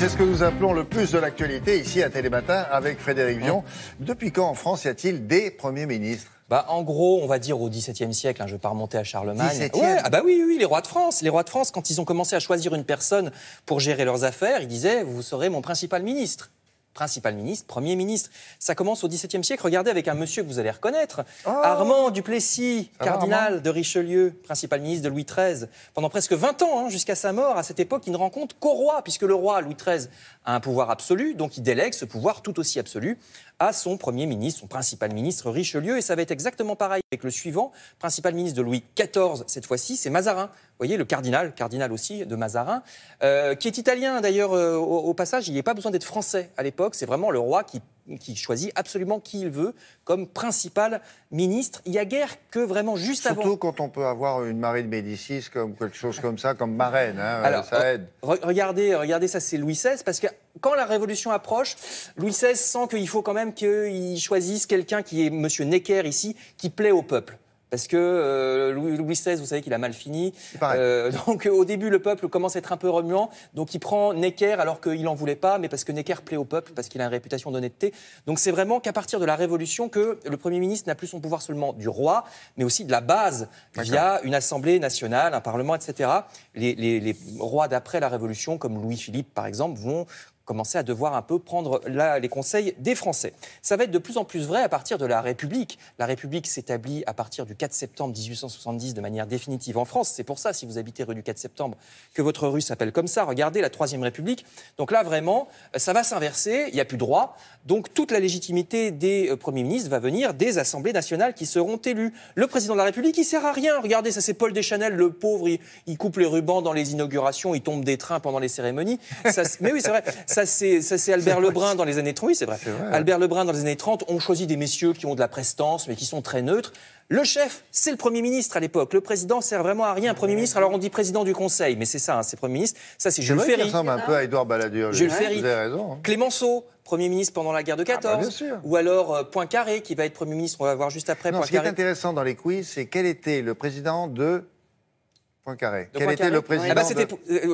C'est ce que nous appelons le plus de l'actualité ici à Télématin avec Frédéric Vion. Depuis quand en France y a-t-il des premiers ministres? En gros, on va dire au XVIIe siècle, je ne vais pas remonter à Charlemagne. 17e. Ouais, oui, les rois de France. Les rois de France, quand ils ont commencé à choisir une personne pour gérer leurs affaires, ils disaient « vous serez mon principal ministre ». Principal ministre, premier ministre. Ça commence au XVIIe siècle. Regardez avec un monsieur que vous allez reconnaître, Armand Duplessis, cardinal de Richelieu, principal ministre de Louis XIII. Pendant presque 20 ans, jusqu'à sa mort, à cette époque, il ne rend compte qu'au roi, puisque le roi, Louis XIII, a un pouvoir absolu, donc il délègue ce pouvoir tout aussi absolu à son premier ministre, son principal ministre, Richelieu. Et ça va être exactement pareil avec le suivant, principal ministre de Louis XIV, cette fois-ci, c'est Mazarin. Vous voyez, le cardinal aussi de Mazarin, qui est italien d'ailleurs au passage, il n'y a pas besoin d'être français à l'époque, c'est vraiment le roi qui choisit absolument qui il veut comme principal ministre. Il n'y a guère que vraiment juste avant. Surtout quand on peut avoir une Marie de Médicis comme quelque chose comme ça, comme marraine, Alors, ça aide. Regardez, ça c'est Louis XVI, parce que quand la Révolution approche, Louis XVI sent qu'il faut quand même qu'il choisisse quelqu'un qui est M. Necker ici, qui plaît au peuple. Parce que Louis XVI, vous savez qu'il a mal fini. Donc au début, le peuple commence à être un peu remuant. Donc il prend Necker alors qu'il n'en voulait pas, mais parce que Necker plaît au peuple, parce qu'il a une réputation d'honnêteté. Donc c'est vraiment qu'à partir de la Révolution que le Premier ministre n'a plus son pouvoir seulement du roi, mais aussi de la base, via une assemblée nationale, un parlement, etc. Les rois d'après la Révolution, comme Louis-Philippe par exemple, vont commencer à devoir un peu prendre les conseils des Français. Ça va être de plus en plus vrai à partir de la République. La République s'établit à partir du 4 septembre 1870 de manière définitive en France. C'est pour ça, si vous habitez rue du 4 septembre, que votre rue s'appelle comme ça. Regardez, la Troisième République. Donc là, vraiment, ça va s'inverser. Il n'y a plus de droit. Donc toute la légitimité des premiers ministres va venir des assemblées nationales qui seront élues. Le président de la République, il ne sert à rien. Regardez, ça c'est Paul Deschanel, le pauvre. Il coupe les rubans dans les inaugurations, il tombe des trains pendant les cérémonies. Mais oui, c'est vrai. Ça, c'est Albert Lebrun dans les années 30. Oui, c'est vrai. Albert Lebrun dans les années 30, on choisit des messieurs qui ont de la prestance, mais qui sont très neutres. Le chef, c'est le Premier ministre à l'époque. Le président sert vraiment à rien. Premier ministre, alors on dit président du Conseil, mais c'est ça, c'est Premier ministre. Ça, c'est Jules Ferry. Il ressemble un peu à Édouard Balladur. Jules Ferry. Vous avez raison. Clémenceau, Premier ministre pendant la guerre de 14. Ou alors Poincaré, qui va être Premier ministre, on va voir juste après. Non, ce qui est intéressant dans les quiz, c'est quel était le président de Poincaré. Quel était le président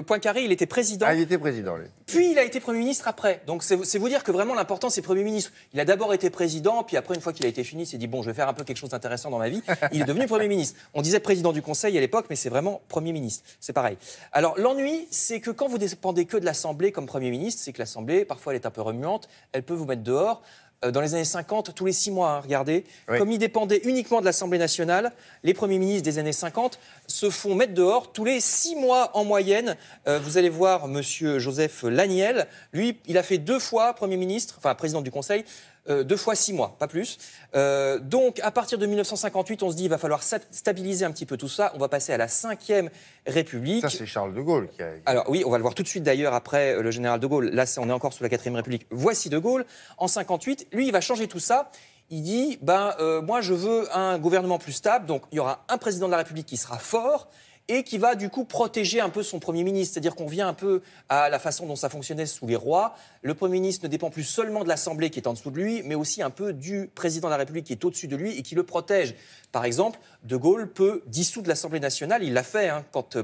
Poincaré, il était président. Il était président, lui. Puis il a été Premier ministre après. Donc c'est vous dire que vraiment l'important, c'est Premier ministre. Il a d'abord été président, puis après, une fois qu'il a été fini, il s'est dit, bon, je vais faire un peu quelque chose d'intéressant dans ma vie. Il est devenu Premier ministre. On disait président du Conseil à l'époque, mais c'est vraiment Premier ministre. C'est pareil. Alors l'ennui, c'est que quand vous dépendez que de l'Assemblée comme Premier ministre, c'est que l'Assemblée, parfois, elle est un peu remuante, elle peut vous mettre dehors. Dans les années 50, tous les 6 mois, regardez, comme ils dépendaient uniquement de l'Assemblée nationale, les premiers ministres des années 50 se font mettre dehors tous les 6 mois en moyenne. Vous allez voir monsieur Joseph Laniel, lui, il a fait 2 fois Premier ministre, enfin président du Conseil, 2 fois 6 mois, pas plus. Donc, à partir de 1958, on se dit il va falloir stabiliser un petit peu tout ça. On va passer à la 5e République. Ça, c'est Charles de Gaulle qui a... Alors oui, on va le voir tout de suite d'ailleurs après le général de Gaulle. Là, on est encore sous la 4e République. Voici de Gaulle. En 58, lui, il va changer tout ça. Il dit, moi, je veux un gouvernement plus stable. Donc, il y aura un président de la République qui sera fort et qui va du coup protéger un peu son Premier ministre. C'est-à-dire qu'on vient un peu à la façon dont ça fonctionnait sous les rois. Le Premier ministre ne dépend plus seulement de l'Assemblée qui est en dessous de lui, mais aussi un peu du président de la République qui est au-dessus de lui et qui le protège. Par exemple, De Gaulle peut dissoudre l'Assemblée nationale. Il l'a fait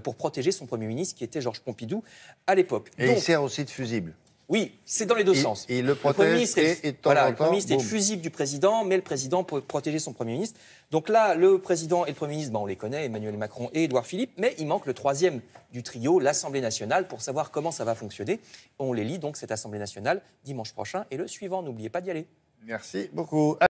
pour protéger son Premier ministre qui était Georges Pompidou à l'époque. Et donc, il sert aussi de fusible. Oui, c'est dans les deux sens. Il le protège et de temps en temps... Le Premier ministre est le fusible du président, mais le président peut protéger son Premier ministre. Donc là, le président et le Premier ministre, on les connaît, Emmanuel Macron et Édouard Philippe, mais il manque le 3e du trio, l'Assemblée nationale, pour savoir comment ça va fonctionner. On les lit donc, cette Assemblée nationale, dimanche prochain, et le suivant. N'oubliez pas d'y aller. Merci beaucoup.